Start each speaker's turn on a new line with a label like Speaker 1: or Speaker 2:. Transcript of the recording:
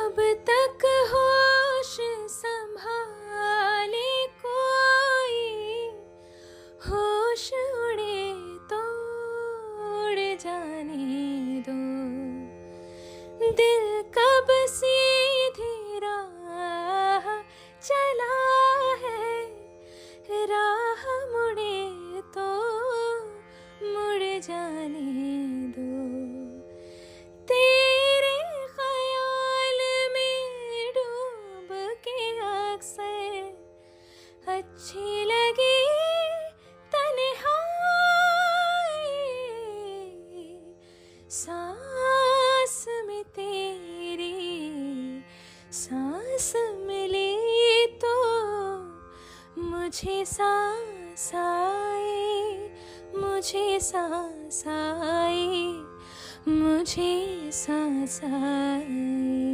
Speaker 1: कब तक होश संभाले कोई, होश उड़े तो उड़ जाने दो। दिल कब सीधी राह चला है, राह मुड़े तो मुड़ जाने दो। तेरे ख्याल में डूब के अक्सर अच्छी लगी तन्हाई, सांस में तेरी सांस मिली तो मुझे सांस आई, मुझे सांस आई, मुझे सांस आई।